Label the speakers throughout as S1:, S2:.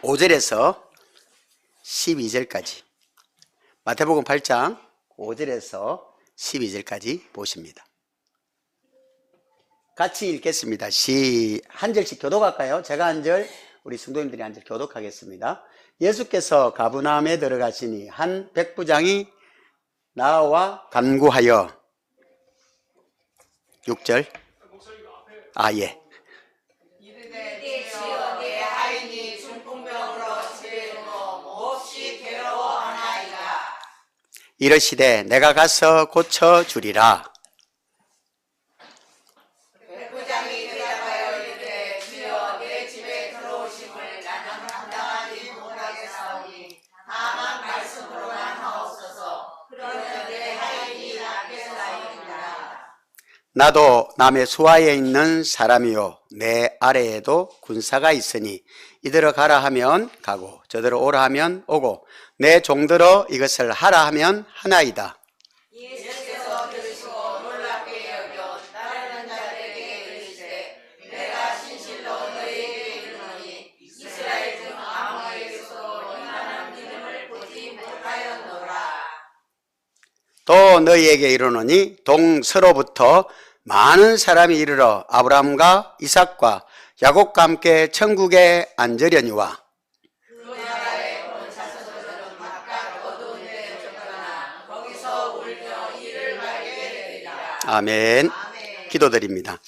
S1: 5절에서 12절까지, 마태복음 8장 5절에서 12절까지 보십니다. 같이 읽겠습니다. 한 절씩 교독할까요? 제가 한 절, 우리 성도님들이 한 절 교독하겠습니다. 예수께서 가버나움에 들어가시니 한 백부장이 나와 간구하여, 6절. 예.
S2: 이르되 주여 내 하인이 중풍병으로 집에서 몹시 괴로워하나이다.
S1: 이르시되 내가 가서 고쳐 주리라.
S2: 백부장이 대답하여 이르되 주여 내 집에 들어오심을 나는 감당하지 못하겠사오니 다만 말씀으로만 하옵소서. 그러면 내 하인이 낫겠사오니라.
S1: 나도 남의 수하에 있는 사람이요 내 아래에도 군사가 있으니 이들어 가라 하면 가고 저들어 오라 하면 오고 내 종들어 이것을 하라 하면 하나이다.
S2: 예수께서 들으시고 놀랍게 여겨 따르는 자들에게 이르시되 내가 진실로 너희에게 이르노니 이스라엘 중 아무에게서도 이만한 믿음을 보지 못하였노라.
S1: 또 너희에게 이르노니 동서로부터 많은 사람이 이르러 아브라함과 이삭과 야곱과 함께 천국에 앉으려니와
S2: 그 나라에 온 자손들은 각각 어두운 데 쫓겨나 거기서 울며 이를 갈게 되리라.
S1: 아멘. 기도드립니다.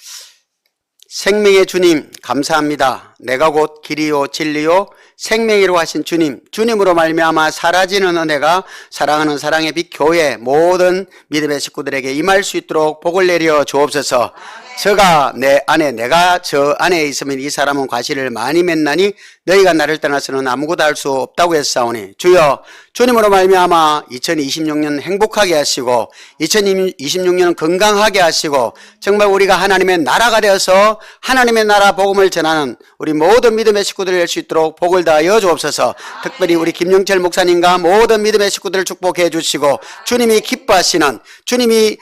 S1: 생명의 주님 감사합니다. 내가 곧 길이요 진리요 생명이로 하신 주님, 주님으로 말미암아 사라지는 은혜가 사랑하는 사랑의 빛 교회 모든 믿음의 식구들에게 임할 수 있도록 복을 내려 주옵소서. 저가 내 안에, 내가 저 안에 있으면 이 사람은 과실을 많이 맺나니 너희가 나를 떠나서는 아무것도 할 수 없다고 했사오니 주여 주님으로 말미암아 2026년 행복하게 하시고 2026년은 건강하게 하시고 정말 우리가 하나님의 나라가 되어서 하나님의 나라 복음을 전하는 우리 모든 믿음의 식구들이 될 수 있도록 복을 다하여 주옵소서. 특별히 우리 김영철 목사님과 모든 믿음의 식구들을 축복해 주시고 주님이 기뻐하시는, 주님이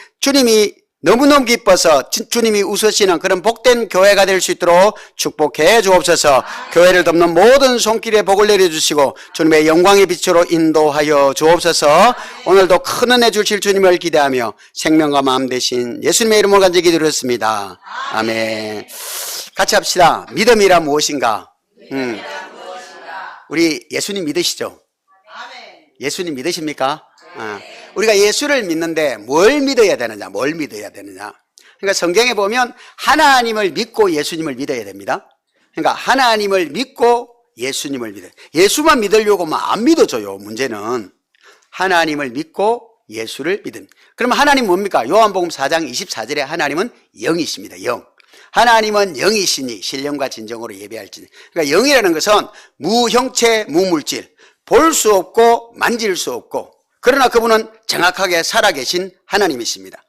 S1: 너무너무 기뻐서 주님이 웃으시는 그런 복된 교회가 될 수 있도록 축복해 주옵소서. 교회를 돕는 모든 손길에 복을 내려주시고 주님의 영광의 빛으로 인도하여 주옵소서. 오늘도 큰 은혜 주실 주님을 기대하며 생명과 마음 되신 예수님의 이름으로 간절히 기도드렸습니다. 아멘. 같이 합시다. 믿음이란 무엇인가? 우리 예수님 믿으시죠? 예수님 믿으십니까? 우리가 예수를 믿는데 뭘 믿어야 되느냐? 그러니까 성경에 보면 하나님을 믿고 예수님을 믿어야 됩니다. 그러니까 하나님을 믿고 예수님을 믿어요. 예수만 믿으려고 하면 안 믿어져요. 문제는 하나님을 믿고 예수를 믿음. 그러면 하나님 뭡니까? 요한복음 4장 24절에 하나님은 영이십니다. 영. 하나님은 영이시니 신령과 진정으로 예배할지니. 그러니까 영이라는 것은 무형체 무물질, 볼 수 없고 만질 수 없고, 그러나 그분은 정확하게 살아계신 하나님이십니다.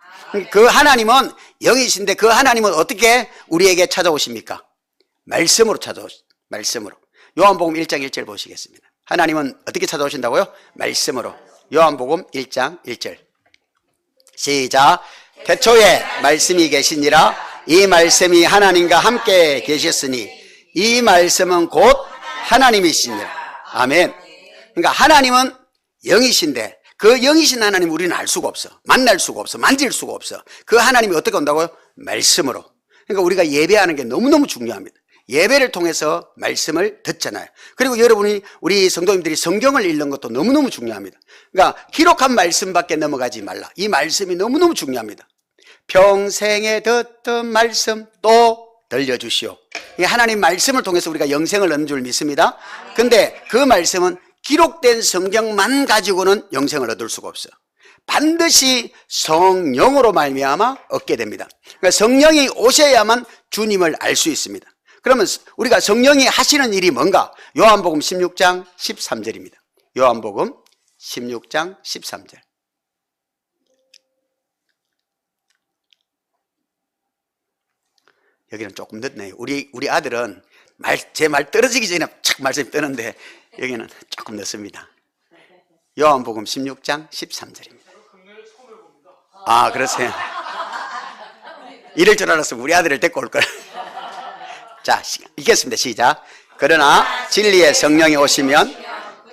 S1: 그 하나님은 영이신데 그 하나님은 어떻게 우리에게 찾아오십니까? 말씀으로 찾아오십니다. 말씀으로. 요한복음 1장 1절 보시겠습니다. 하나님은 어떻게 찾아오신다고요? 말씀으로. 요한복음 1장 1절 시작. 태초에 말씀이 계시니라. 이 말씀이 하나님과 함께 계셨으니 이 말씀은 곧 하나님이시니라. 아멘. 그러니까 하나님은 영이신데 그 영이신 하나님 우리는 알 수가 없어. 만날 수가 없어. 만질 수가 없어. 그 하나님이 어떻게 온다고요? 말씀으로. 그러니까 우리가 예배하는 게 너무너무 중요합니다. 예배를 통해서 말씀을 듣잖아요. 그리고 여러분이, 우리 성도님들이 성경을 읽는 것도 너무너무 중요합니다. 그러니까 기록한 말씀밖에 넘어가지 말라. 이 말씀이 너무너무 중요합니다. 평생에 듣던 말씀 또 들려주시오. 하나님 말씀을 통해서 우리가 영생을 얻는 줄 믿습니다. 근데 그 말씀은 기록된 성경만 가지고는 영생을 얻을 수가 없어요. 반드시 성령으로 말미암아 얻게 됩니다. 그러니까 성령이 오셔야만 주님을 알 수 있습니다. 그러면 우리가 성령이 하시는 일이 뭔가? 요한복음 16장 13절입니다. 요한복음 16장 13절. 여기는 조금 늦네요. 우리 아들은 제 말 떨어지기 전에 착 말씀이 뜨는데 여기는 조금 늦습니다. 요한복음 16장 13절입니다. 그러세요? 이럴 줄 알았으면 우리 아들을 데리고 올 걸. 자, 읽겠습니다. 시작. 그러나 진리의 성령이 오시면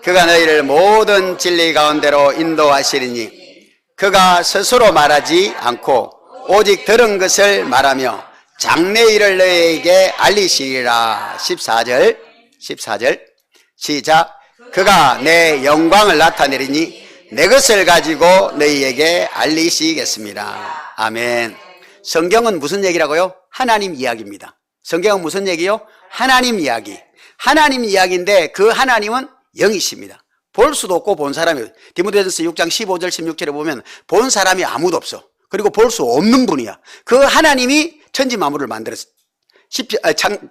S1: 그가 너희를 모든 진리 가운데로 인도하시리니 그가 스스로 말하지 않고 오직 들은 것을 말하며 장래일을 너희에게 알리시리라. 14절 시작. 그가 내 영광을 나타내리니 내 것을 가지고 너희에게 알리시겠습니다. 아멘. 성경은 무슨 얘기라고요? 하나님 이야기입니다. 성경은 무슨 얘기요? 하나님 이야기. 하나님 이야기인데 그 하나님은 영이십니다. 볼 수도 없고 본 사람이, 디모데전서 6장 15절 16절에 보면 본 사람이 아무도 없어. 그리고 볼 수 없는 분이야. 그 하나님이 천지 만물을 만들었어요.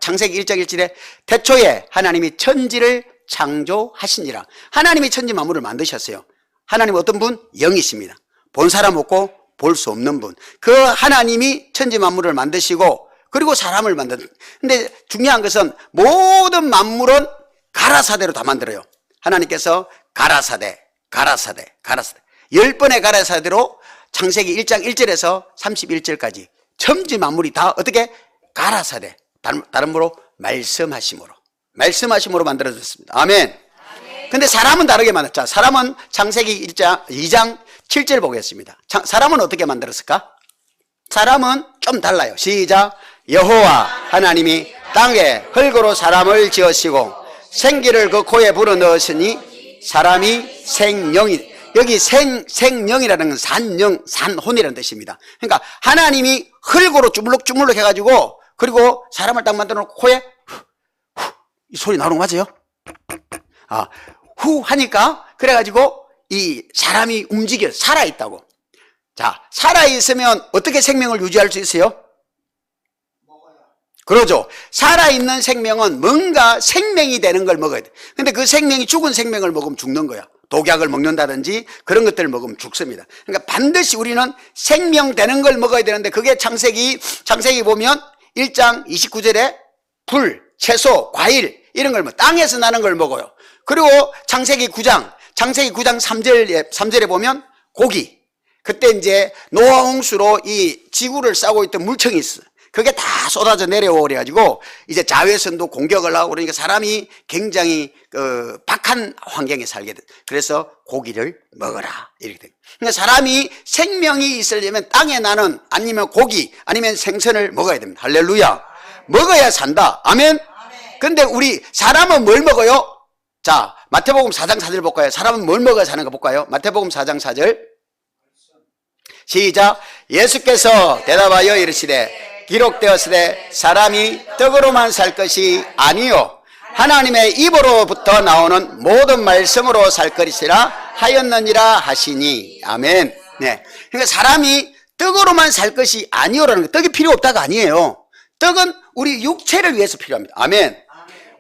S1: 창세기 1장 1절에 태초에 하나님이 천지를 창조하시니라. 하나님이 천지 만물을 만드셨어요. 하나님은 어떤 분? 영이십니다. 본 사람 없고 볼 수 없는 분. 그 하나님이 천지 만물을 만드시고 그리고 사람을 만든. 근데 중요한 것은 모든 만물은 가라사대로 다 만들어요. 하나님께서 가라사대 10번의 가라사대로 창세기 1장 1절에서 31절까지 천지 만물이 다 어떻게? 가라사대. 다른 말로 말씀하심으로 만들어졌습니다. 아멘. 근데 사람은 다르게 만들었죠. 사람은 창세기 2장 7절 보겠습니다. 사람은 어떻게 만들었을까? 사람은 좀 달라요. 시작. 여호와 하나님이 땅에 흙으로 사람을 지으시고 생기를 그 코에 불어넣으시니 사람이 생령이, 여기 생령이라는 건 산혼이라는 뜻입니다. 그러니까 하나님이 흙으로 주물럭주물럭 해가지고 그리고 사람을 딱 만들어 놓고 코에 이 소리 나오는 거 맞아요? 후 하니까 그래가지고 이 사람이 움직여 살아있다고. 자, 살아있으면 어떻게 생명을 유지할 수 있어요? 그러죠. 살아있는 생명은 뭔가 생명이 되는 걸 먹어야 돼. 근데 그 생명이 죽은 생명을 먹으면 죽는 거야. 독약을 먹는다든지 그런 것들을 먹으면 죽습니다. 그러니까 반드시 우리는 생명되는 걸 먹어야 되는데 그게 창세기 보면 1장 29절에 불, 채소, 과일 이런 걸 땅에서 나는 걸 먹어요. 그리고 창세기 9장 3절에 보면 고기. 그때 이제 노아 홍수로 이 지구를 싸고 있던 물청이 있어. 그게 다 쏟아져 내려오고 그래가지고 이제 자외선도 공격을 하고 그러니까 사람이 굉장히 박한 환경에 살게 돼. 그래서 고기를 먹어라 이렇게 돼. 그러니까 사람이 생명이 있으려면 땅에 나는 아니면 고기 아니면 생선을 먹어야 됩니다. 할렐루야. 먹어야 산다. 아멘. 근데 우리 사람은 뭘 먹어요? 자, 마태복음 4장 4절 볼까요? 사람은 뭘 먹어야 사는 거 볼까요? 마태복음 4장 4절 시작. 예수께서 대답하여 이르시되 기록되었으되 사람이 떡으로만 살 것이 아니요 하나님의 입으로부터 나오는 모든 말씀으로 살 것이라 하였느니라 하시니. 아멘. 네. 그러니까 사람이 떡으로만 살 것이 아니요라는 거, 떡이 필요 없다가 아니에요. 떡은 우리 육체를 위해서 필요합니다. 아멘.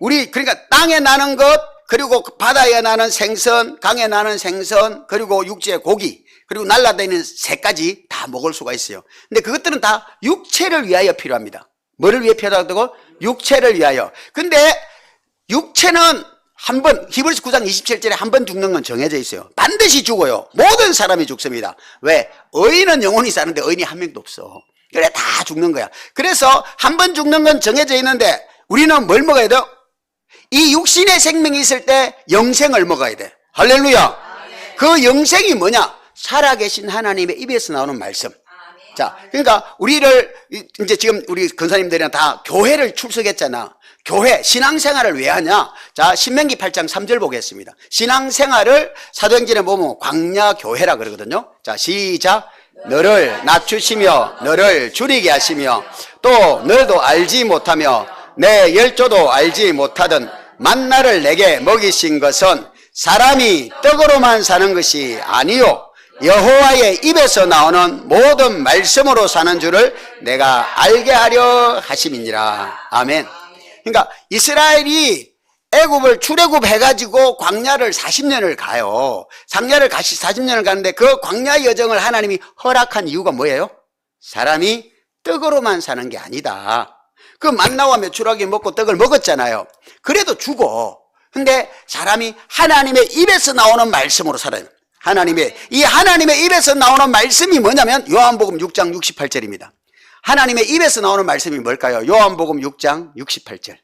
S1: 우리 그러니까 땅에 나는 것, 그리고 바다에 나는 생선, 강에 나는 생선, 그리고 육지의 고기, 그리고 날아다니는 새까지 다 먹을 수가 있어요. 근데 그것들은 다 육체를 위하여 필요합니다. 뭐를 위해 필요하다고? 육체를 위하여. 근데 육체는 한 번, 히브리서 9장 27절에 한 번 죽는 건 정해져 있어요. 반드시 죽어요. 모든 사람이 죽습니다. 왜? 의인은 영원히 사는데 의인이 한 명도 없어. 그래 다 죽는 거야. 그래서 한 번 죽는 건 정해져 있는데 우리는 뭘 먹어야 돼요? 이 육신의 생명이 있을 때 영생을 먹어야 돼. 할렐루야. 그 영생이 뭐냐? 살아계신 하나님의 입에서 나오는 말씀. 자, 그러니까 우리를 이제 지금 우리 권사님들이랑 다 교회를 출석했잖아. 교회 신앙생활을 왜 하냐? 자, 신명기 8장 3절 보겠습니다. 신앙생활을 사도행전에 보면 광야교회라 그러거든요. 자, 시작. 너를 낮추시며 너를 줄이게 하시며 또 너도 알지 못하며 내 열조도 알지 못하던 만나를 내게 먹이신 것은 사람이 떡으로만 사는 것이 아니요 여호와의 입에서 나오는 모든 말씀으로 사는 줄을 내가 알게 하려 하심이니라. 아멘. 그러니까 이스라엘이 애굽을 출애굽해가지고 광야를 40년을 가요. 40년을 가는데 그 광야 여정을 하나님이 허락한 이유가 뭐예요? 사람이 떡으로만 사는 게 아니다. 그 만나와 메추라기 먹고 떡을 먹었잖아요. 그래도 죽어. 근데 사람이 하나님의 입에서 나오는 말씀으로 살아요. 이 하나님의 입에서 나오는 말씀이 뭐냐면 요한복음 6장 68절입니다. 하나님의 입에서 나오는 말씀이 뭘까요? 요한복음 6장 68절.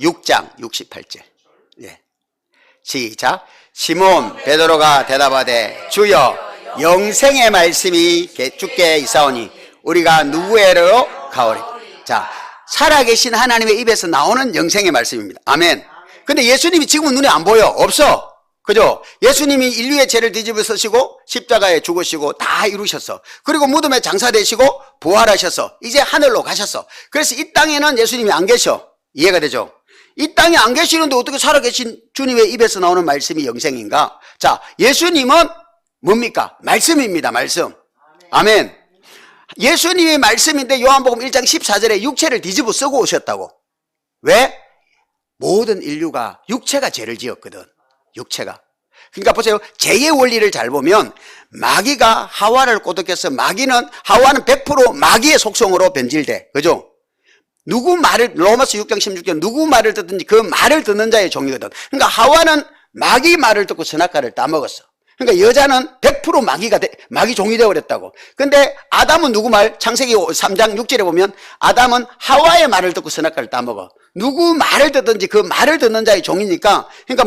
S1: 6장 68절. 예. 시작. 시몬 베드로가 대답하되 주여 영생의 말씀이 주께 있사오니 우리가 누구에로 가오리. 자, 살아계신 하나님의 입에서 나오는 영생의 말씀입니다. 아멘. 근데 예수님이 지금은 눈에 안 보여. 없어. 그죠? 예수님이 인류의 죄를 뒤집어 쓰시고 십자가에 죽으시고 다 이루셨어. 그리고 무덤에 장사되시고 부활하셨어. 이제 하늘로 가셨어. 그래서 이 땅에는 예수님이 안 계셔. 이해가 되죠? 이 땅에 안 계시는데 어떻게 살아계신 주님의 입에서 나오는 말씀이 영생인가? 자, 예수님은 뭡니까? 말씀입니다. 말씀. 아멘. 예수님이 말씀인데 요한복음 1장 14절에 육체를 뒤집어 쓰고 오셨다고. 왜? 모든 인류가 육체가 죄를 지었거든. 육체가. 그러니까 보세요. 죄의 원리를 잘 보면 마귀가 하와를 꼬드겨서 하와는 100% 마귀의 속성으로 변질돼. 그죠? 누구 말을, 로마서 6장 16절 누구 말을 듣든지 그 말을 듣는 자의 종이거든. 그러니까 하와는 마귀 말을 듣고 선악과를 따먹었어. 그러니까 여자는 100% 마귀 종이 되어버렸다고. 근데 아담은 누구 말? 창세기 3장 6절에 보면 아담은 하와의 말을 듣고 선악과를 따먹어. 누구 말을 듣든지 그 말을 듣는 자의 종이니까, 그러니까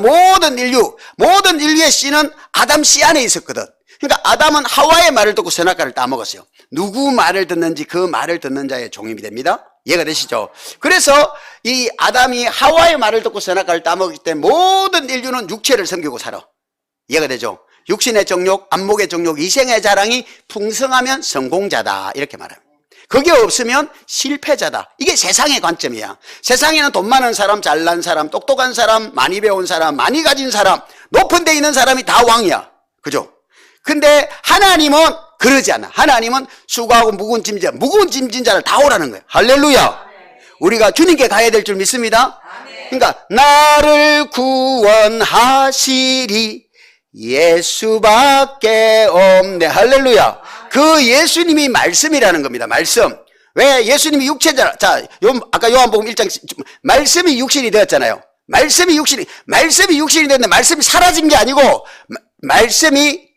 S1: 모든 인류의 씨는 아담 씨 안에 있었거든. 그러니까 아담은 하와의 말을 듣고 선악과를 따먹었어요. 누구 말을 듣는지 그 말을 듣는 자의 종이 됩니다. 이해가 되시죠? 그래서 이 아담이 하와의 말을 듣고 선악과를 따먹기 때문에 모든 인류는 육체를 섬기고 살아. 이해가 되죠? 육신의 정욕, 안목의 정욕, 이생의 자랑이 풍성하면 성공자다 이렇게 말합니다. 그게 없으면 실패자다. 이게 세상의 관점이야. 세상에는 돈 많은 사람, 잘난 사람, 똑똑한 사람, 많이 배운 사람, 많이 가진 사람, 높은 데 있는 사람이 다 왕이야. 그죠? 근데 하나님은 그러지 않아. 하나님은 수고하고 무거운 짐진 자를 다 오라는 거예요. 할렐루야. 우리가 주님께 가야 될 줄 믿습니다. 그러니까 나를 구원하시리 예수밖에 없네. 할렐루야. 그 예수님이 말씀이라는 겁니다. 말씀. 왜? 예수님이 육체잖아. 자, 아까 요한복음 1장 말씀이 육신이 되었잖아요. 말씀이 육신이 되었는데 말씀이 사라진 게 아니고 말씀이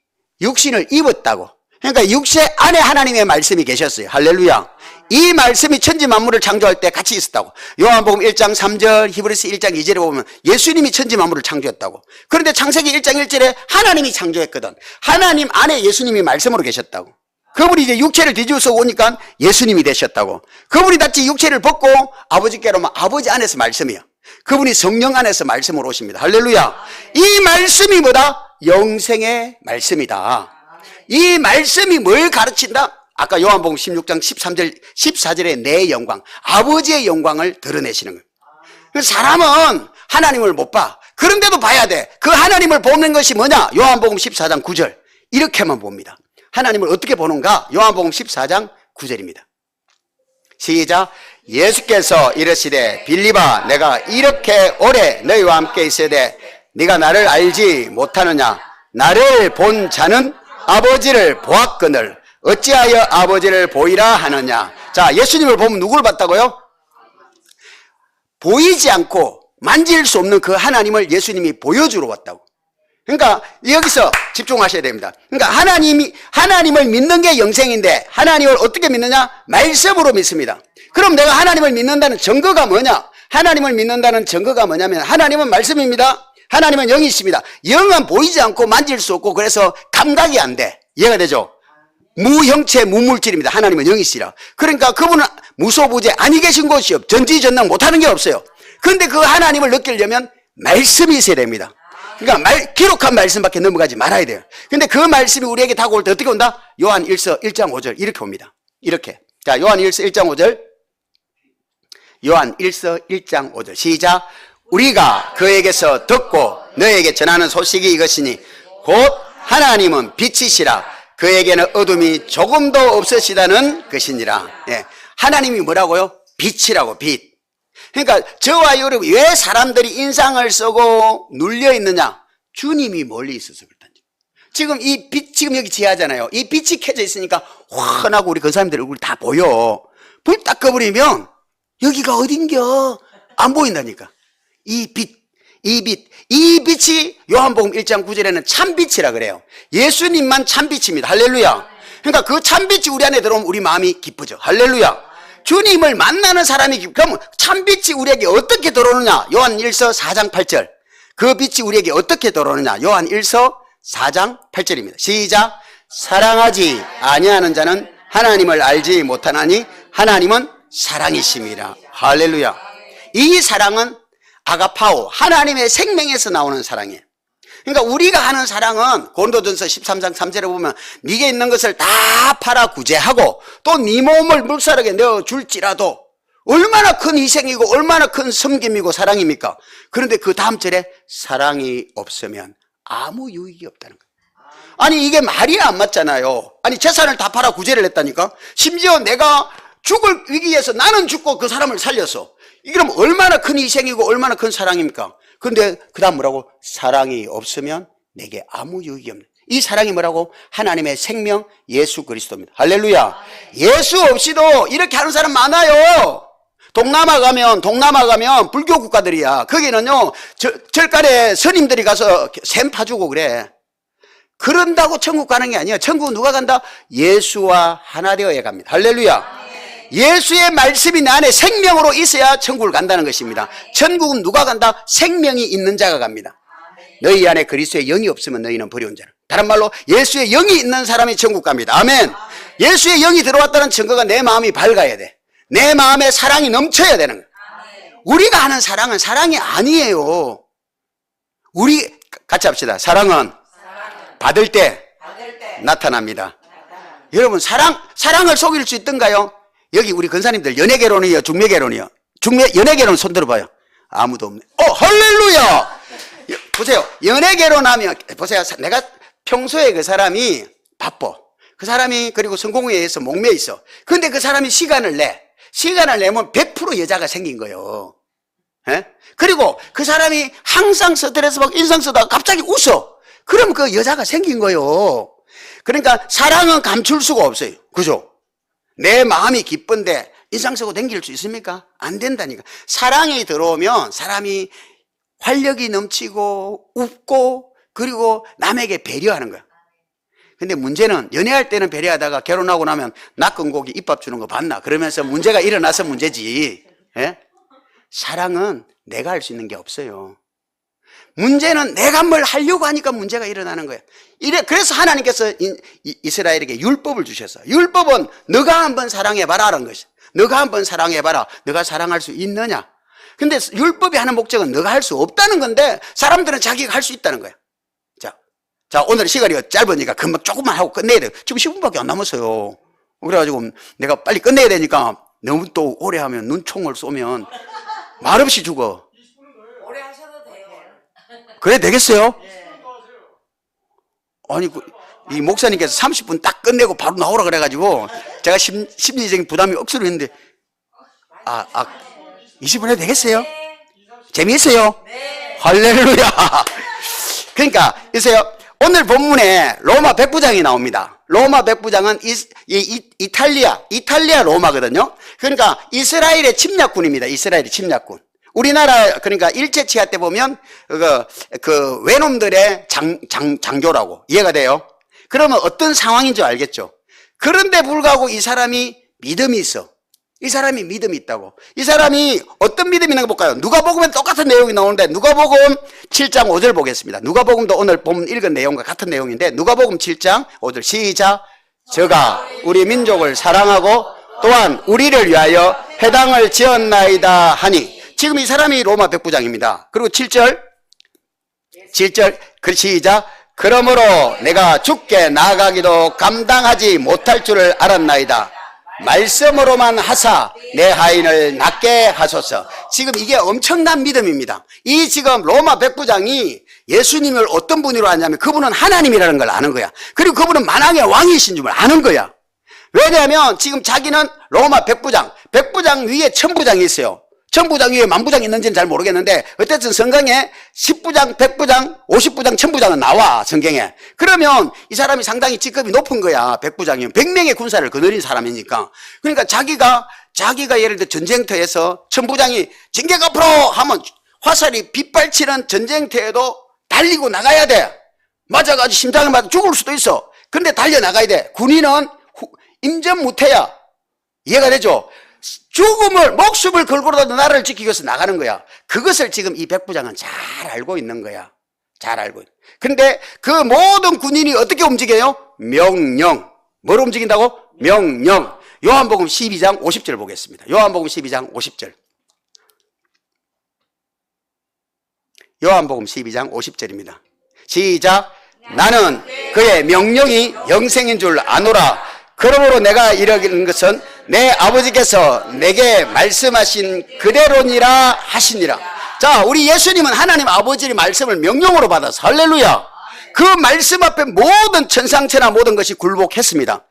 S1: 육신을 입었다고. 그러니까 육체 안에 하나님의 말씀이 계셨어요. 할렐루야. 이 말씀이 천지 만물을 창조할 때 같이 있었다고. 요한복음 1장 3절, 히브리서 1장 2절에 보면 예수님이 천지 만물을 창조했다고. 그런데 창세기 1장 1절에 하나님이 창조했거든. 하나님 안에 예수님이 말씀으로 계셨다고. 그분이 이제 육체를 뒤집어서 오니까 예수님이 되셨다고. 그분이 다시 육체를 벗고 아버지께로 오면 아버지 안에서 말씀이요. 그분이 성령 안에서 말씀으로 오십니다. 할렐루야. 이 말씀이 뭐다? 영생의 말씀이다. 이 말씀이 뭘 가르친다? 아까 요한복음 16장 13절, 14절에 내 영광, 아버지의 영광을 드러내시는 거예요. 사람은 하나님을 못 봐. 그런데도 봐야 돼. 그 하나님을 보는 것이 뭐냐? 요한복음 14장 9절. 이렇게만 봅니다. 하나님을 어떻게 보는가? 요한복음 14장 9절입니다. 시작. 예수께서 이르시되 빌립아 내가 이렇게 오래 너희와 함께 있으되 네가 나를 알지 못하느냐? 나를 본 자는 아버지를 보았거늘 어찌하여 아버지를 보이라 하느냐? 자, 예수님을 보면 누구를 봤다고요? 보이지 않고 만질 수 없는 그 하나님을 예수님이 보여주러 왔다고. 그러니까 여기서 집중하셔야 됩니다. 그러니까 하나님을 믿는 게 영생인데 하나님을 어떻게 믿느냐? 말씀으로 믿습니다. 그럼 내가 하나님을 믿는다는 증거가 뭐냐? 하나님을 믿는다는 증거가 뭐냐면 하나님은 말씀입니다. 하나님은 영이십니다. 영은 보이지 않고 만질 수 없고 그래서 감각이 안 돼. 이해가 되죠? 무형체 무물질입니다. 하나님은 영이시라. 그러니까 그분은 무소부재 아니 계신 곳이 없. 전지전능 못하는 게 없어요. 그런데 그 하나님을 느끼려면 말씀이 있어야 됩니다. 그러니까 기록한 말씀밖에 넘어가지 말아야 돼요. 근데 그 말씀이 우리에게 다가올 때 어떻게 온다? 요한 1서 1장 5절 이렇게 옵니다. 이렇게. 자, 요한 1서 1장 5절. 요한 1서 1장 5절. 시작. 우리가 그에게서 듣고 너에게 전하는 소식이 이것이니 곧 하나님은 빛이시라. 그에게는 어둠이 조금도 없으시다는 것이니라. 예. 하나님이 뭐라고요? 빛이라고, 빛. 그러니까 저와 여러분 왜 사람들이 인상을 쓰고 눌려 있느냐? 주님이 멀리 있어서 그렇다니. 지금 이 빛, 지금 여기 지하잖아요. 이 빛이 켜져 있으니까 환하고 우리 그 사람들 얼굴이 다 보여. 불 딱 꺼버리면 여기가 어딘겨? 안 보인다니까. 이 빛이 요한복음 1장 9절에는 참빛이라 그래요. 예수님만 참빛입니다. 할렐루야. 그러니까 그 참빛이 우리 안에 들어오면 우리 마음이 기쁘죠. 할렐루야. 주님을 만나는 사람이, 그럼 참빛이 우리에게 어떻게 들어오느냐? 요한 1서 4장 8절. 그 빛이 우리에게 어떻게 들어오느냐? 요한 1서 4장 8절입니다. 시작. 사랑하지 아니하는 자는 하나님을 알지 못하나니 하나님은 사랑이심이라. 할렐루야. 이 사랑은 아가파오, 하나님의 생명에서 나오는 사랑이에요. 그러니까 우리가 하는 사랑은 고린도전서 13장 3절에 보면 네게 있는 것을 다 팔아 구제하고 또 네 몸을 물사르게 내어줄지라도, 얼마나 큰 희생이고 얼마나 큰 섬김이고 사랑입니까? 그런데 그 다음 절에 사랑이 없으면 아무 유익이 없다는 거예요. 아니 이게 말이 안 맞잖아요. 아니 재산을 다 팔아 구제를 했다니까. 심지어 내가 죽을 위기에서 나는 죽고 그 사람을 살렸어. 이 그럼 얼마나 큰 희생이고 얼마나 큰 사랑입니까? 근데 그 다음 뭐라고? 사랑이 없으면 내게 아무 유익이 없는. 이 사랑이 뭐라고? 하나님의 생명 예수 그리스도입니다. 할렐루야. 예수 없이도 이렇게 하는 사람 많아요. 동남아 가면 불교 국가들이야. 거기는요 절간에 스님들이 가서 샘 파주고 그래. 그런다고 천국 가는 게 아니야. 천국 누가 간다? 예수와 하나 되어야 갑니다. 할렐루야. 예수의 말씀이 내 안에 생명으로 있어야 천국을 간다는 것입니다. 천국은 누가 간다? 생명이 있는 자가 갑니다. 너희 안에 그리스도의 영이 없으면 너희는 버려온 자라. 다른 말로 예수의 영이 있는 사람이 천국 갑니다. 아멘. 예수의 영이 들어왔다는 증거가 내 마음이 밝아야 돼. 내 마음에 사랑이 넘쳐야 되는 거야. 우리가 하는 사랑은 사랑이 아니에요. 우리 같이 합시다. 사랑은 받을 때 나타납니다. 여러분 사랑을 속일 수 있던가요? 여기 우리 근사님들 연애개론이요 중매개론이요? 연애개론 손 들어봐요. 아무도 없네. 할렐루야. 보세요. 연애개론하면 보세요. 내가 평소에 그 사람이 바빠. 그 사람이 그리고 성공에 의해서 목매어 있어. 근데 그 사람이 시간을 내면 100% 여자가 생긴 거예요. 예? 그리고 그 사람이 항상 스트레스 받고 인상 쓰다가 갑자기 웃어. 그럼 그 여자가 생긴 거예요. 그러니까 사랑은 감출 수가 없어요. 그죠? 내 마음이 기쁜데 인상 쓰고 댕길 수 있습니까? 안 된다니까. 사랑이 들어오면 사람이 활력이 넘치고 웃고 그리고 남에게 배려하는 거야. 근데 문제는 연애할 때는 배려하다가 결혼하고 나면 낚은 고기 입밥 주는 거 봤나? 그러면서 문제가 일어나서 문제지. 예? 사랑은 내가 할 수 있는 게 없어요. 문제는 내가 뭘 하려고 하니까 문제가 일어나는 거예요. 그래서 하나님께서 이스라엘에게 율법을 주셨어요. 율법은 너가 한번 사랑해봐라 하는 것이야. 너가 한번 사랑해봐라. 너가 사랑할 수 있느냐? 근데 율법이 하는 목적은 너가 할 수 없다는 건데 사람들은 자기가 할 수 있다는 거야. 자, 오늘 시간이 짧으니까 금방 조금만 하고 끝내야 돼요. 지금 10분밖에 안 남았어요. 그래가지고 내가 빨리 끝내야 되니까 너무 또 오래 하면 눈총을 쏘면 말없이 죽어.
S2: 오래 하셔도 돼요.
S1: 그래 되겠어요? 아니 이 목사님께서 30분 딱 끝내고 바로 나오라 그래가지고 제가 심리적인 부담이 억수로 했는데 20분 해도 되겠어요? 재미있어요?
S2: 네.
S1: 할렐루야. 그러니까 있어요. 오늘 본문에 로마 백부장이 나옵니다. 로마 백부장은 이탈리아 로마거든요. 그러니까 이스라엘의 침략군입니다. 이스라엘의 침략군. 우리나라 그러니까 일제 치하 때 보면 그 외놈들의 장교라고 이해가 돼요. 그러면 어떤 상황인 줄 알겠죠. 그런데 불구하고 이 사람이 믿음이 있어. 이 사람이 믿음이 있다고. 이 사람이 어떤 믿음이 있는 거 볼까요? 누가복음에 똑같은 내용이 나오는데 누가복음 7장 5절 보겠습니다. 누가복음도 오늘 본 읽은 내용과 같은 내용인데 누가복음 7장 5절 시작. 저가 우리 민족을 사랑하고 또한 우리를 위하여 회당을 지었나이다 하니. 지금 이 사람이 로마 백부장입니다. 그리고 7절 그 시작. 그러므로 내가 죽게 나아가기도 감당하지 못할 줄을 알았나이다. 말씀으로만 하사 내 하인을 낫게 하소서. 지금 이게 엄청난 믿음입니다. 이 지금 로마 백부장이 예수님을 어떤 분으로 아냐면 그분은 하나님이라는 걸 아는 거야. 그리고 그분은 만왕의 왕이신 줄 아는 거야. 왜냐하면 지금 자기는 로마 백부장 위에 천부장이 있어요. 천부장 위에 만부장이 있는지는 잘 모르겠는데 어쨌든 성경에 10부장, 100부장, 50부장, 천부장은 나와 성경에. 그러면 이 사람이 상당히 직급이 높은 거야. 백부장이면 100명의 군사를 거느린 사람이니까. 그러니까 자기가 예를 들어 전쟁터에서 천부장이 진격 앞으로 하면 화살이 빗발치는 전쟁터에도 달리고 나가야 돼. 맞아가지고 심장을 맞아 죽을 수도 있어. 근데 달려나가야 돼. 군인은 임전무태야. 이해가 되죠? 목숨을 걸고라도 나라를 지키기 위해서 나가는 거야. 그것을 지금 이 백부장은 잘 알고 있는 거야. 잘 알고. 근데 그 모든 군인이 어떻게 움직여요? 명령. 뭘 움직인다고? 명령. 요한복음 12장 50절 보겠습니다. 요한복음 12장 50절. 요한복음 12장 50절입니다. 시작. 나는 그의 명령이 영생인 줄 아노라. 그러므로 내가 이르는 것은 내 아버지께서 내게 말씀하신 그대로니라 하시니라. 자, 우리 예수님은 하나님 아버지의 말씀을 명령으로 받아서 할렐루야. 그 말씀 앞에 모든 천상천하 모든 것이 굴복했습니다.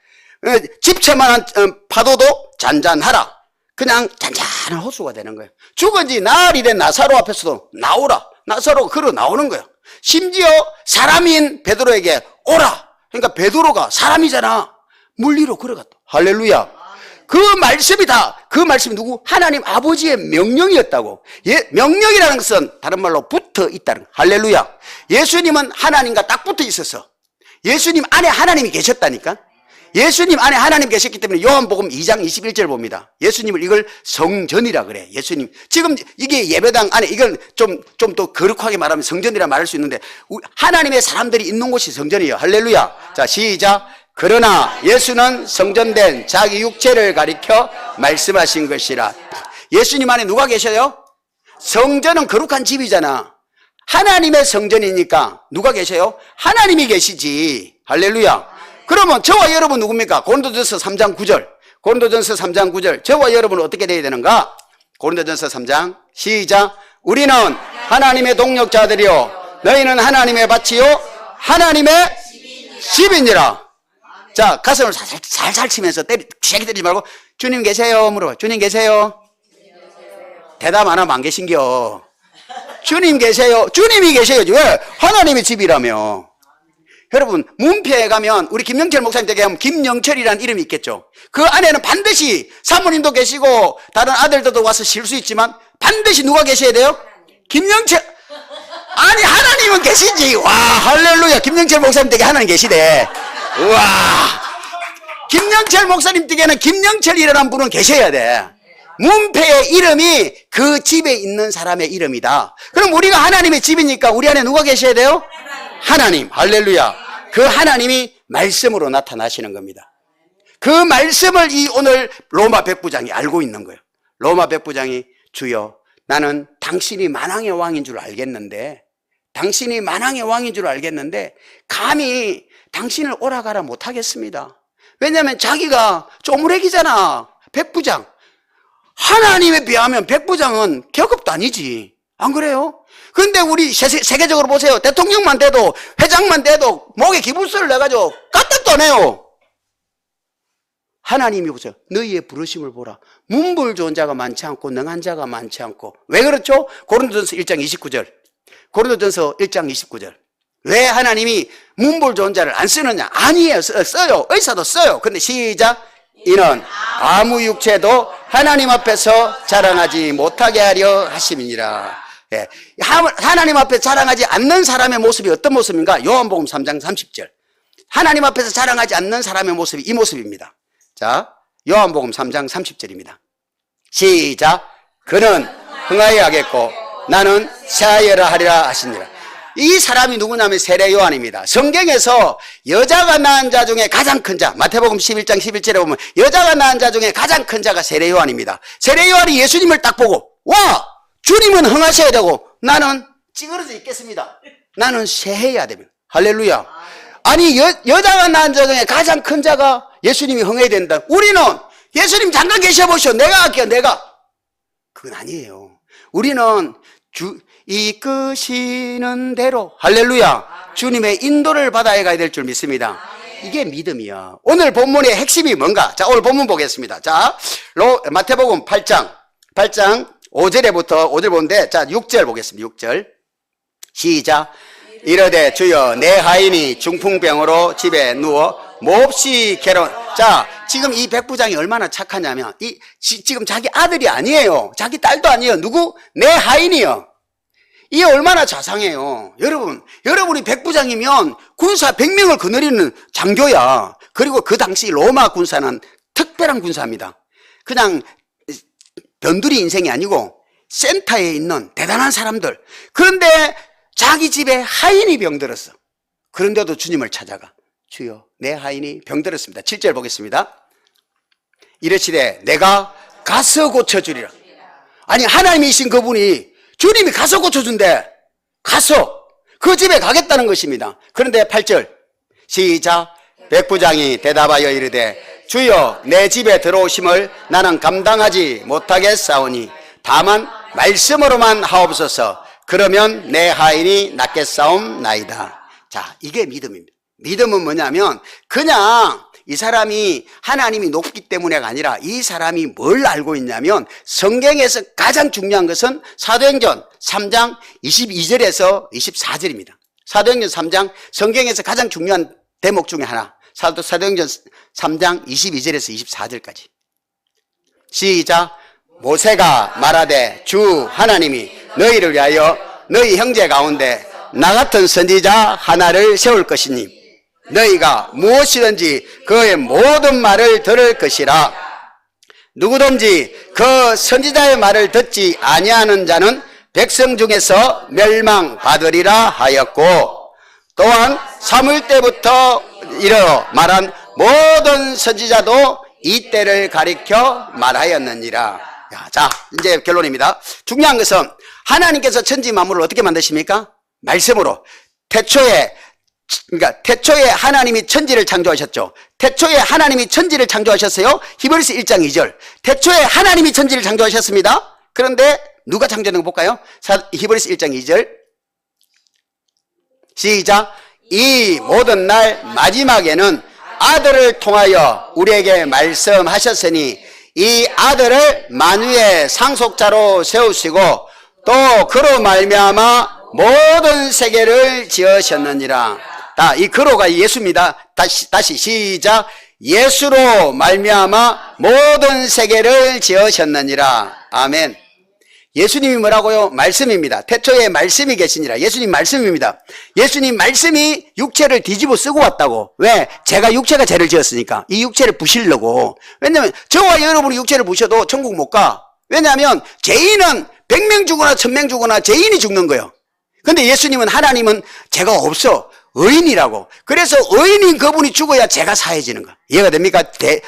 S1: 집채만한 파도도 잔잔하라. 그냥 잔잔한 호수가 되는 거예요. 죽은 지 나흘이 된 나사로 앞에서도 나오라. 나사로가 걸어 나오는 거예요. 심지어 사람인 베드로에게 오라. 그러니까 베드로가 사람이잖아. 물 위로 걸어갔다. 할렐루야. 그 말씀이 누구? 하나님 아버지의 명령이었다고. 명령이라는 것은 다른 말로 붙어 있다는 거. 할렐루야. 예수님은 하나님과 딱 붙어 있어서 예수님 안에 하나님이 계셨다니까. 예수님 안에 하나님 계셨기 때문에 요한복음 2장 21절 봅니다. 예수님을 이걸 성전이라 그래. 예수님. 지금 이게 예배당 안에 이걸 좀 더 거룩하게 말하면 성전이라 말할 수 있는데 하나님의 사람들이 있는 곳이 성전이에요. 할렐루야. 자, 시작. 그러나 예수는 성전된 자기 육체를 가리켜 말씀하신 것이라. 예수님 안에 누가 계셔요? 성전은 거룩한 집이잖아. 하나님의 성전이니까 누가 계셔요? 하나님이 계시지. 할렐루야. 그러면 저와 여러분 누굽니까? 고린도전서 3장 9절. 고린도전서 3장 9절. 저와 여러분은 어떻게 돼야 되는가? 고린도전서 3장 시작. 우리는 하나님의 동역자들이요 너희는 하나님의 밭이요 하나님의 집이니라. 자, 가슴을 살살 치면서 쥐게 때리지 말고 주님 계세요 물어봐. 주님 계세요? 대답 안 하면 안 계신겨. 주님 계세요. 주님이 계셔요. 왜? 하나님의 집이라며. 여러분, 문패에 가면 우리 김영철 목사님 댁에 가면 김영철이라는 이름이 있겠죠. 그 안에는 반드시 사모님도 계시고 다른 아들들도 와서 쉴 수 있지만 반드시 누가 계셔야 돼요? 김영철. 아니, 하나님은 계시지. 와, 할렐루야. 김영철 목사님 댁에 하나님 계시대. 우와. 김영철 목사님 댁에는 김영철이라는 분은 계셔야 돼. 문패의 이름이 그 집에 있는 사람의 이름이다. 그럼 우리가 하나님의 집이니까 우리 안에 누가 계셔야 돼요? 하나님. 할렐루야. 그 하나님이 말씀으로 나타나시는 겁니다. 그 말씀을 이 오늘 로마 백부장이 알고 있는 거예요. 로마 백부장이 주여 나는 당신이 만왕의 왕인 줄 알겠는데 감히 당신을 오라가라 못하겠습니다. 왜냐하면 자기가 쪼무레기잖아. 백부장. 하나님에 비하면 백부장은 계급도 아니지. 안 그래요? 근데 우리 세계적으로 보세요. 대통령만 돼도 회장만 돼도 목에 기부스를 내가지고 까딱도 안 해요. 하나님이 보세요. 너희의 부르심을 보라. 문벌 좋은 자가 많지 않고 능한 자가 많지 않고. 왜 그렇죠? 고린도전서 1장 29절. 고린도전서 1장 29절. 왜 하나님이 문벌 좋은 자를 안 쓰느냐? 아니에요. 써요. 의사도 써요. 근데 시작. 이는 아무 육체도 하나님 앞에서 자랑하지 못하게 하려 하심이니라. 예. 하나님 앞에 자랑하지 않는 사람의 모습이 어떤 모습인가? 요한복음 3장 30절. 하나님 앞에서 자랑하지 않는 사람의 모습이 이 모습입니다. 자, 요한복음 3장 30절입니다. 시작. 그는 흥하여 하겠고 나는 새하여라 하리라 하시니라. 이 사람이 누구냐면 세례 요한입니다. 성경에서 여자가 낳은 자 중에 가장 큰 자, 마태복음 11장 11절에 보면 여자가 낳은 자 중에 가장 큰 자가 세례 요한입니다. 세례 요한이 예수님을 딱 보고 와! 주님은 흥하셔야 되고 나는 찌그러져 있겠습니다. 나는 새해야 됩니다. 할렐루야. 아니 여자가 낳은 자 중에 가장 큰 자가 예수님이 흥해야 된다. 우리는 예수님 잠깐 계셔보시오. 내가 할게요. 내가. 그건 아니에요. 우리는 이끄시는 대로 할렐루야 주님의 인도를 받아야 가야 될 줄 믿습니다. 이게 믿음이야. 오늘 본문의 핵심이 뭔가? 자, 오늘 본문 보겠습니다. 자, 마태복음 8장 5절에부터 5절 보는데 자 6절 보겠습니다. 6절 시작. 이르되 주여 내 하인이 중풍병으로 집에 누워 몹시 괴로운. 자, 지금 이 백부장이 얼마나 착하냐면 지금 자기 아들이 아니에요. 자기 딸도 아니에요. 누구? 내 하인이요. 이게 얼마나 자상해요. 여러분이 백부장이면 군사 100명을 거느리는 장교야. 그리고 그 당시 로마 군사는 특별한 군사입니다. 그냥 변두리 인생이 아니고 센터에 있는 대단한 사람들. 그런데 자기 집에 하인이 병들었어. 그런데도 주님을 찾아가. 주여, 내 하인이 병들었습니다. 7절 보겠습니다. 이르시되 내가 가서 고쳐주리라. 아니, 하나님이신 그분이 주님이 가서 고쳐준대. 가서 그 집에 가겠다는 것입니다. 그런데 8절 시작. 백부장이 대답하여 이르되 주여, 내 집에 들어오심을 나는 감당하지 못하겠사오니 다만 말씀으로만 하옵소서. 그러면 내 하인이 낫겠사옵나이다. 자, 이게 믿음입니다. 믿음은 뭐냐면 그냥 이 사람이 하나님이 높기 때문에가 아니라 이 사람이 뭘 알고 있냐면 성경에서 가장 중요한 것은 사도행전 3장 22절에서 24절입니다. 사도행전 3장, 성경에서 가장 중요한 대목 중에 하나. 사도행전 3장 22절에서 24절까지. 시작. 모세가 말하되 주 하나님이 너희를 위하여 너희 형제 가운데 나 같은 선지자 하나를 세울 것이니 너희가 무엇이든지 그의 모든 말을 들을 것이라. 누구든지 그 선지자의 말을 듣지 아니하는 자는 백성 중에서 멸망받으리라 하였고, 또한 사무엘 때부터 이르러 말한 모든 선지자도 이 때를 가리켜 말하였느니라. 자, 이제 결론입니다. 중요한 것은 하나님께서 천지 만물을 어떻게 만드십니까? 말씀으로. 태초에 하나님이 천지를 창조하셨죠. 태초에 하나님이 천지를 창조하셨어요. 히브리서 1장 2절. 태초에 하나님이 천지를 창조하셨습니다. 그런데 누가 창조했는 거 볼까요? 히브리서 1장 2절. 시작. 이 모든 날 마지막에는 아들을 통하여 우리에게 말씀하셨으니 이 아들을 만유의 상속자로 세우시고 또 그로 말미암아 모든 세계를 지으셨느니라. 이 그로가 예수입니다. 다시 시작. 예수로 말미암아 모든 세계를 지으셨느니라. 아멘. 예수님이 뭐라고요? 말씀입니다. 태초에 말씀이 계시니라. 예수님 말씀입니다. 예수님 말씀이 육체를 뒤집어 쓰고 왔다고. 왜? 제가 육체가 죄를 지었으니까 이 육체를 부시려고. 왜냐면 저와 여러분이 육체를 부셔도 천국 못 가. 왜냐하면 죄인은 100명 죽거나 1000명 죽거나 죄인이 죽는 거예요. 근데 예수님은, 하나님은 죄가 없어. 의인이라고. 그래서 의인인 그분이 죽어야 죄가 사해지는 거야. 이해가 됩니까?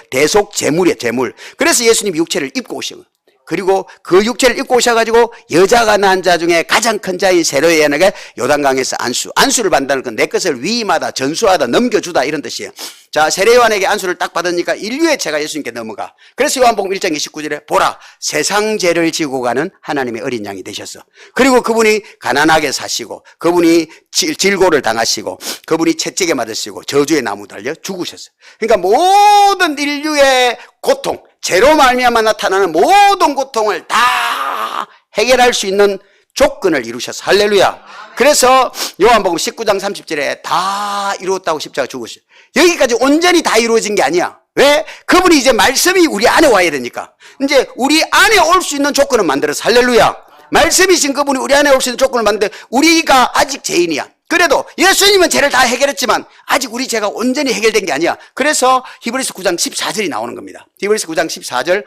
S1: 대속 제물이야, 제물. 그래서 예수님이 육체를 입고 오신 거야. 그리고 그 육체를 입고 오셔가지고 여자가 낳은 자 중에 가장 큰 자인 세로에게 요단강에서 안수를 받는다는 건 내 것을 위임하다, 전수하다, 넘겨주다 이런 뜻이에요. 자, 세례요한에게 안수를 딱 받으니까 인류의 죄가 예수님께 넘어가. 그래서 요한복음 1장 29절에 보라, 세상 죄를 지고 가는 하나님의 어린 양이 되셨어. 그리고 그분이 가난하게 사시고, 그분이 질고를 당하시고, 그분이 채찍에 맞으시고 저주의 나무 달려 죽으셨어. 그러니까 모든 인류의 고통, 죄로 말미암아 나타나는 모든 고통을 다 해결할 수 있는 조건을 이루셨어. 할렐루야. 그래서 요한복음 19장 30절에 다 이루었다고 십자가 죽으셨어요. 여기까지 온전히 다 이루어진 게 아니야. 왜? 그분이 이제 말씀이 우리 안에 와야 되니까. 이제 우리 안에 올 수 있는 조건을 만들어서. 할렐루야. 말씀이신 그분이 우리 안에 올 수 있는 조건을 만드는데 우리가 아직 죄인이야. 그래도 예수님은 죄를 다 해결했지만 아직 우리 죄가 온전히 해결된 게 아니야. 그래서 히브리서 9장 14절이 나오는 겁니다. 히브리서 9장 14절.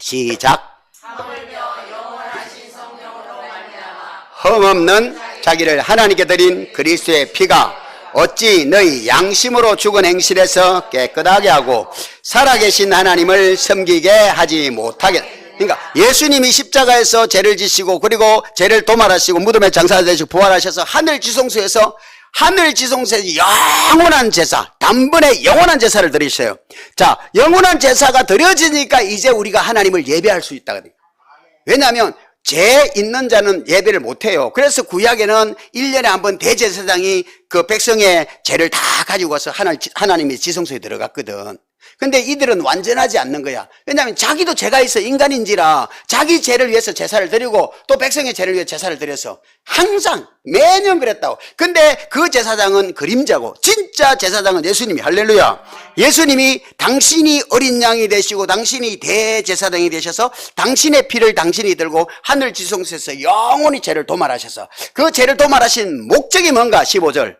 S1: 시작. 흠없는 자기를 하나님께 드린 그리스도의 피가 어찌 너희 양심으로 죽은 행실에서 깨끗하게 하고 살아계신 하나님을 섬기게 하지 못하게. 그러니까 예수님이 십자가에서 죄를 지시고 그리고 죄를 도말하시고 무덤에 장사되시고 부활하셔서 하늘 지성소에서 영원한 제사, 단번에 영원한 제사를 드리셔요. 자, 영원한 제사가 드려지니까 이제 우리가 하나님을 예배할 수 있다거든요. 왜냐하면 죄 있는 자는 예배를 못해요. 그래서 구약에는 1년에 한 번 대제사장이 그 백성의 죄를 다 가지고 와서 하나님의 지성소에 들어갔거든. 근데 이들은 완전하지 않는 거야. 왜냐하면 자기도 죄가 있어. 인간인지라 자기 죄를 위해서 제사를 드리고 또 백성의 죄를 위해 제사를 드려서 항상 매년 그랬다고. 근데 그 제사장은 그림자고 진짜 제사장은 예수님이. 할렐루야. 예수님이 당신이 어린 양이 되시고 당신이 대제사장이 되셔서 당신의 피를 당신이 들고 하늘 지성소에서 영원히 죄를 도말하셔서 그 죄를 도말하신 목적이 뭔가? 15절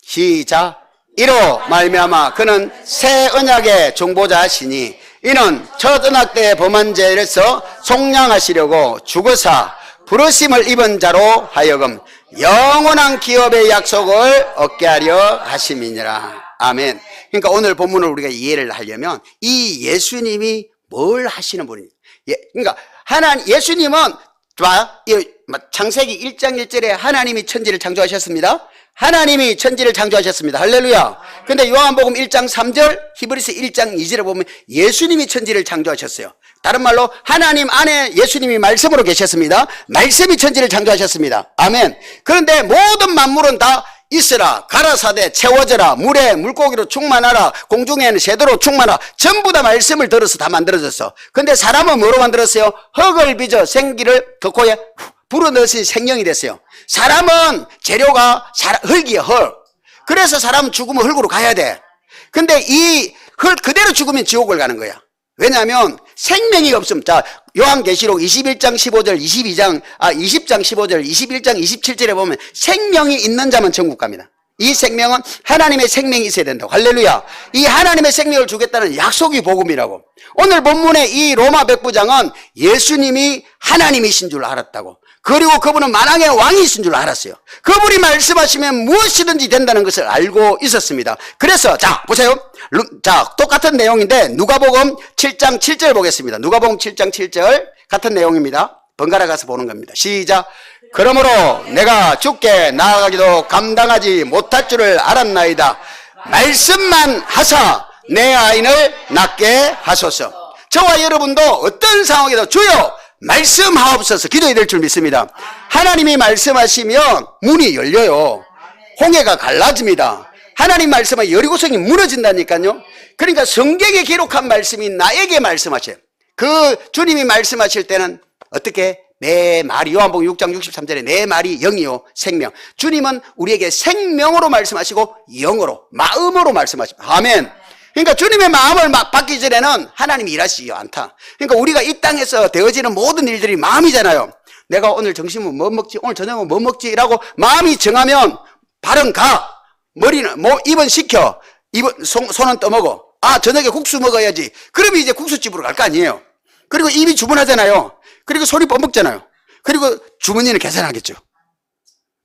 S1: 시작. 이로 말미암아 그는 새 언약의 중보자시니 이는 첫 언약 때 범한 죄에서 속량하시려고 죽으사 부르심을 입은 자로 하여금 영원한 기업의 약속을 얻게 하려 하심이니라. 아멘. 그러니까 오늘 본문을 우리가 이해를 하려면 이 예수님이 뭘 하시는 분입니까? 그러니까 예수님은 창세기 1장 1절에 하나님이 천지를 창조하셨습니다. 하나님이 천지를 창조하셨습니다. 할렐루야. 근데 요한복음 1장 3절, 히브리서 1장 2절에 보면 예수님이 천지를 창조하셨어요. 다른 말로 하나님 안에 예수님이 말씀으로 계셨습니다. 말씀이 천지를 창조하셨습니다. 아멘. 그런데 모든 만물은 다 있으라, 가라사대, 채워져라, 물에 물고기로 충만하라, 공중에는 새도로 충만하라. 전부 다 말씀을 들어서 다 만들어졌어. 근데 사람은 뭐로 만들었어요? 흙을 빚어 생기를 그 코에 불어넣으신 생명이 됐어요. 사람은 재료가 흙이에요, 흙. 그래서 사람은 죽으면 흙으로 가야 돼. 근데 이 흙 그대로 죽으면 지옥을 가는 거야. 왜냐하면 생명이 없음. 자, 요한계시록 21장 15절, 20장 15절, 21장 27절에 보면 생명이 있는 자만 천국 갑니다. 이 생명은 하나님의 생명이 있어야 된다고. 할렐루야. 이 하나님의 생명을 주겠다는 약속이 복음이라고. 오늘 본문의 이 로마 백부장은 예수님이 하나님이신 줄 알았다고. 그리고 그분은 만왕의 왕이신 줄 알았어요. 그분이 말씀하시면 무엇이든지 된다는 것을 알고 있었습니다. 그래서 자 보세요. 자, 똑같은 내용인데 누가복음 7장 7절 보겠습니다. 누가복음 7장 7절 같은 내용입니다. 번갈아 가서 보는 겁니다. 시작. 그러므로 내가 주께 나아가기도 감당하지 못할 줄을 알았나이다. 말씀만 하사 내 아이를 낫게 하소서. 저와 여러분도 어떤 상황에도 주여 말씀하옵소서 기도해야 될 줄 믿습니다. 하나님이 말씀하시면 문이 열려요. 홍해가 갈라집니다. 하나님 말씀은 여리고성이 무너진다니까요. 그러니까 성경에 기록한 말씀이 나에게 말씀하셔요. 그 주님이 말씀하실 때는 어떻게? 내 말이, 요한복음 6장 63절에 내 말이 영이요 생명. 주님은 우리에게 생명으로 말씀하시고 영으로, 마음으로 말씀하십니다. 아멘. 그러니까 주님의 마음을 막 받기 전에는 하나님이 일하시지 않다. 그러니까 우리가 이 땅에서 되어지는 모든 일들이 마음이잖아요. 내가 오늘 점심은 뭐 먹지, 오늘 저녁은 뭐 먹지 라고 마음이 정하면 발은 가, 머리는 입은 시켜, 손은 떠먹어. 아, 저녁에 국수 먹어야지. 그러면 이제 국수집으로 갈 거 아니에요. 그리고 입이 주문하잖아요. 그리고 손이 뻗먹잖아요. 그리고 주머니는 계산하겠죠.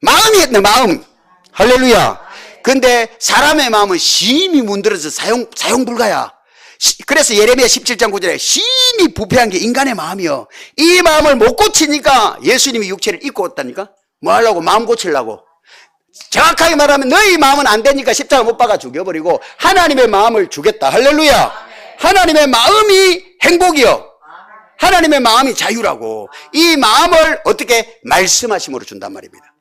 S1: 마음이 했네, 마음. 할렐루야. 근데 사람의 마음은 심히 문드러져 사용 불가야. 그래서 예레미야 17장 9절에 심히 부패한 게 인간의 마음이요. 이 마음을 못 고치니까 예수님이 육체를 입고 왔다니까. 뭐 하려고? 마음 고치려고. 정확하게 말하면 너희 마음은 안 되니까 십자가 못 박아 죽여버리고 하나님의 마음을 주겠다. 할렐루야. 하나님의 마음이 행복이요. 하나님의 마음이 자유라고. 이 마음을 어떻게? 말씀하심으로 준단 말입니다.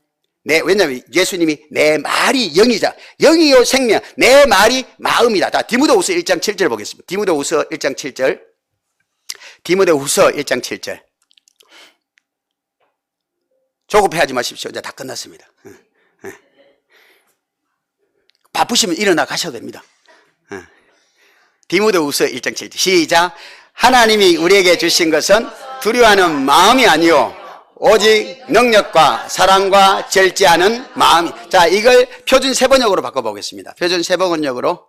S1: 왜냐하면 예수님이 내 말이 영이자, 영이요 생명, 내 말이 마음이다. 자, 디모데후서 1장 7절 보겠습니다. 디모데후서 1장 7절. 디모데후서 1장 7절. 조급해하지 마십시오. 이제 다 끝났습니다. 바쁘시면 일어나 가셔도 됩니다. 디모데후서 1장 7절. 시작. 하나님이 우리에게 주신 것은 두려워하는 마음이 아니요 오직 능력과 사랑과 절제하는 마음이. 자, 이걸 표준 세번역으로 바꿔보겠습니다. 표준 세번역으로.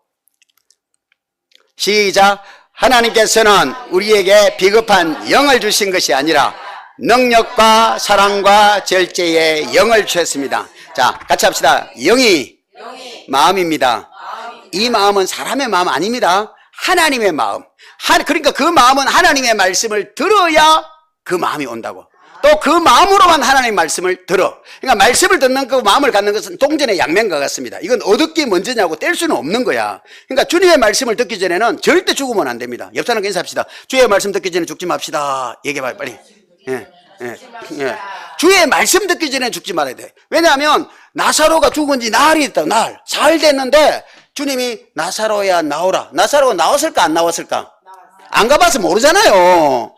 S1: 시작. 하나님께서는 우리에게 비겁한 영을 주신 것이 아니라 능력과 사랑과 절제의 영을 주셨습니다. 자, 같이 합시다. 영이 마음입니다. 이 마음은 사람의 마음 아닙니다. 하나님의 마음. 그러니까 그 마음은 하나님의 말씀을 들어야 그 마음이 온다고. 또 그 마음으로만 하나님의 말씀을 들어. 그러니까 말씀을 듣는 그 마음을 갖는 것은 동전의 양면과 같습니다. 이건 얻을 게 먼저냐고 뗄 수는 없는 거야. 그러니까 주님의 말씀을 듣기 전에는 절대 죽으면 안 됩니다. 옆 사람과 인사합시다. 주의 말씀 듣기 전에 죽지 맙시다. 얘기해봐요, 빨리. 예. 주의 말씀 듣기 전에 죽지 말아야 돼. 왜냐하면 나사로가 죽은 지 나흘이 됐다. 사흘 됐는데 주님이 나사로야 나오라. 나사로가 나왔을까 안 나왔을까? 안 가봐서 모르잖아요.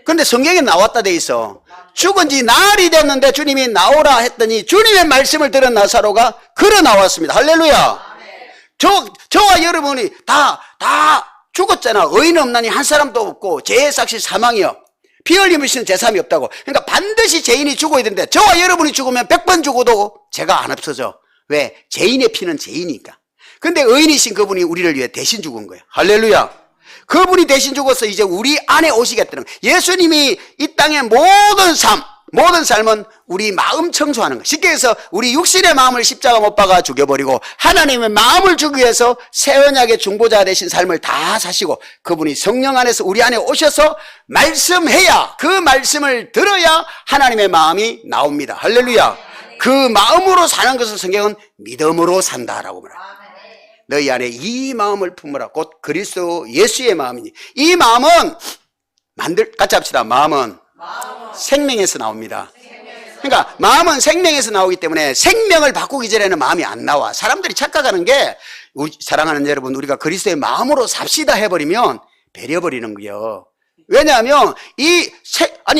S1: 근데 성경에 나왔다 돼 있어. 죽은 지 나흘이 됐는데 주님이 나오라 했더니 주님의 말씀을 들은 나사로가 걸어 나왔습니다. 할렐루야. 저와 여러분이 다 죽었잖아. 의인 없나니 한 사람도 없고 죄의 삭시 사망이요. 피 흘림을 씌는 제삼이 없다고. 그러니까 반드시 죄인이 죽어야 되는데 저와 여러분이 죽으면 100번 죽어도 죄가 안 없어져. 왜? 죄인의 피는 죄이니까. 근데 의인이신 그분이 우리를 위해 대신 죽은 거예요. 할렐루야. 그분이 대신 죽어서 이제 우리 안에 오시겠다는 거예요. 예수님이 이 땅의 모든 삶은 우리 마음 청소하는 거예요. 쉽게 해서 우리 육신의 마음을 십자가 못 박아 죽여버리고 하나님의 마음을 주기 위해서 새 언약의 중보자 되신 삶을 다 사시고 그분이 성령 안에서 우리 안에 오셔서 말씀해야, 그 말씀을 들어야 하나님의 마음이 나옵니다. 할렐루야. 그 마음으로 사는 것을 성경은 믿음으로 산다라고 말해요. 너희 안에 이 마음을 품으라. 곧 그리스도 예수의 마음이니. 이 마음은 같이 합시다. 마음은 생명에서 나옵니다. 그러니까 마음은 생명에서 나오기 때문에 생명을 바꾸기 전에는 마음이 안 나와. 사람들이 착각하는 게, 사랑하는 여러분, 우리가 그리스도의 마음으로 삽시다 해버리면 배려버리는 거예요. 왜냐하면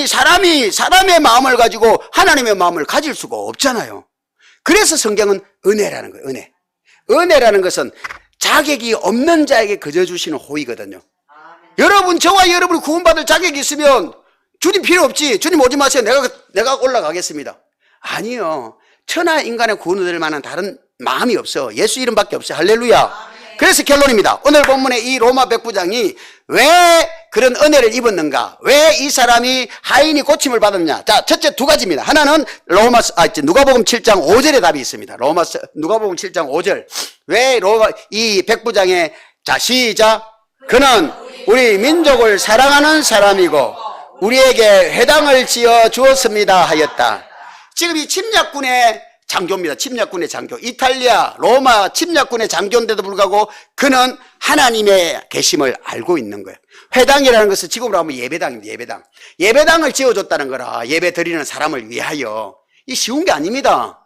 S1: 사람의 마음을 가지고 하나님의 마음을 가질 수가 없잖아요. 그래서 성경은 은혜라는 거예요. 은혜라는 것은 자격이 없는 자에게 거저 주시는 호의거든요. 여러분, 저와 여러분이 구원받을 자격이 있으면 주님 필요 없지. 주님 오지 마세요. 내가 올라가겠습니다. 아니요. 천하 인간의 구원을 얻을 만한 다른 마음이 없어. 예수 이름밖에 없어요. 할렐루야. 그래서 결론입니다. 오늘 본문의 이 로마 백부장이 왜 그런 은혜를 입었는가? 왜 이 사람이 하인이 고침을 받았냐? 자, 첫째 두 가지입니다. 하나는 누가복음 7장 5절에 답이 있습니다. 누가복음 7장 5절. 왜 이 백부장의, 자, 시작. 그는 우리 민족을 사랑하는 사람이고 우리에게 회당을 지어 주었습니다 하였다. 지금 이 침략군의 장교입니다. 침략군의 장교. 이탈리아, 로마 침략군의 장교인데도 불구하고 그는 하나님의 계심을 알고 있는 거예요. 회당이라는 것은 지금으로 하면 예배당입니다. 예배당. 예배당을 지어줬다는 거라. 예배 드리는 사람을 위하여. 이 쉬운 게 아닙니다.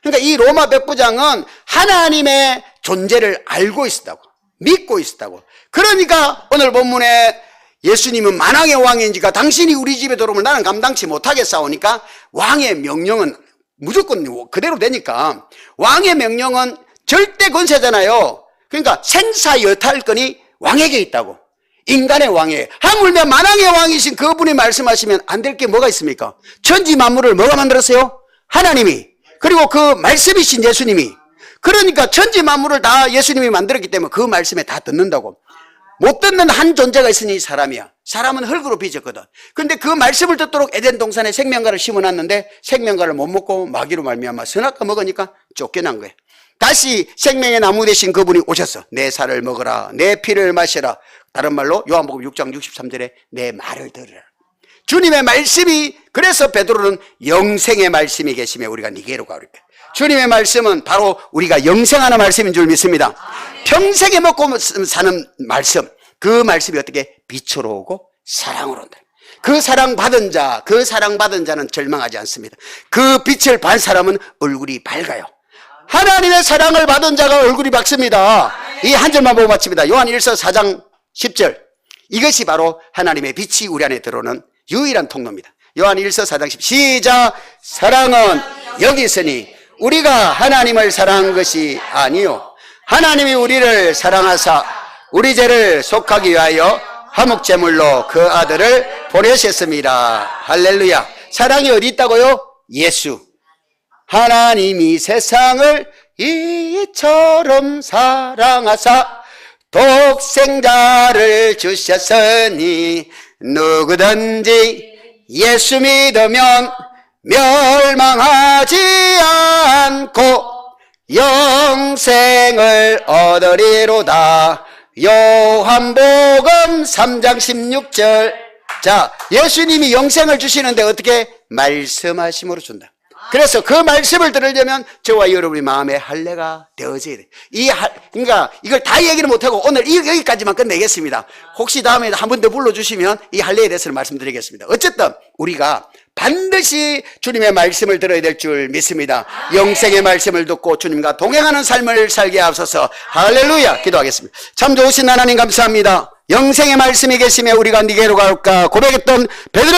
S1: 그러니까 이 로마 백부장은 하나님의 존재를 알고 있었다고. 믿고 있었다고. 그러니까 오늘 본문에 예수님은 만왕의 왕이니까 당신이 우리 집에 들어오면 나는 감당치 못하겠사오니까 왕의 명령은 무조건 그대로 되니까 왕의 명령은 절대 권세잖아요. 그러니까 생사여탈권이 왕에게 있다고. 인간의 왕이에요. 하물며 만왕의 왕이신 그분이 말씀하시면 안 될 게 뭐가 있습니까? 천지 만물을 뭐가 만들었어요? 하나님이. 그리고 그 말씀이신 예수님이. 그러니까 천지 만물을 다 예수님이 만들었기 때문에 그 말씀에 다 듣는다고. 못 듣는 한 존재가 있으니 사람이야. 사람은 흙으로 빚었거든. 근데 그 말씀을 듣도록 에덴 동산에 생명과를 심어놨는데 생명과를 못 먹고 마귀로 말미암아 선악과 먹으니까 쫓겨난 거예요. 다시 생명의 나무 되신 그분이 오셨어. 내 살을 먹어라. 내 피를 마셔라. 다른 말로 요한복음 6장 63절에 내 말을 들으라. 주님의 말씀이, 그래서 베드로는 영생의 말씀이 계시며 우리가 니게로가 그렇게. 주님의 말씀은 바로 우리가 영생하는 말씀인 줄 믿습니다. 평생에 먹고 사는 말씀, 그 말씀이 어떻게 빛으로 오고 사랑으로 온다. 그 사랑받은 자는 절망하지 않습니다. 그 빛을 반 사람은 얼굴이 밝아요. 하나님의 사랑을 받은 자가 얼굴이 밝습니다. 이 한 절만 보고 마칩니다. 요한 1서 4장 10절. 이것이 바로 하나님의 빛이 우리 안에 들어오는 유일한 통로입니다. 요한 1서 4장 10절. 시작. 사랑은 여기 있으니 우리가 하나님을 사랑한 것이 아니요 하나님이 우리를 사랑하사 우리 죄를 속하기 위하여 화목제물로 그 아들을 보내셨습니다. 할렐루야. 사랑이 어디 있다고요? 예수. 하나님이 세상을 이처럼 사랑하사 독생자를 주셨으니 누구든지 예수 믿으면 멸망하지 않고 영생을 얻으리로다. 요한복음 3장 16절. 자, 예수님이 영생을 주시는데 어떻게? 말씀하심으로 준다. 그래서 그 말씀을 들으려면 저와 여러분의 마음에 할례가 되어져야 돼. 그러니까 이걸 다 얘기를 못하고 오늘 여기까지만 끝내겠습니다. 혹시 다음에 한 번 더 불러주시면 이 할례에 대해서 말씀드리겠습니다. 어쨌든 우리가 반드시 주님의 말씀을 들어야 될 줄 믿습니다. 영생의 말씀을 듣고 주님과 동행하는 삶을 살게 하옵소서. 할렐루야. 기도하겠습니다. 참 좋으신 하나님 감사합니다. 영생의 말씀이 계시며 우리가 니게로 갈까 고백했던 베드로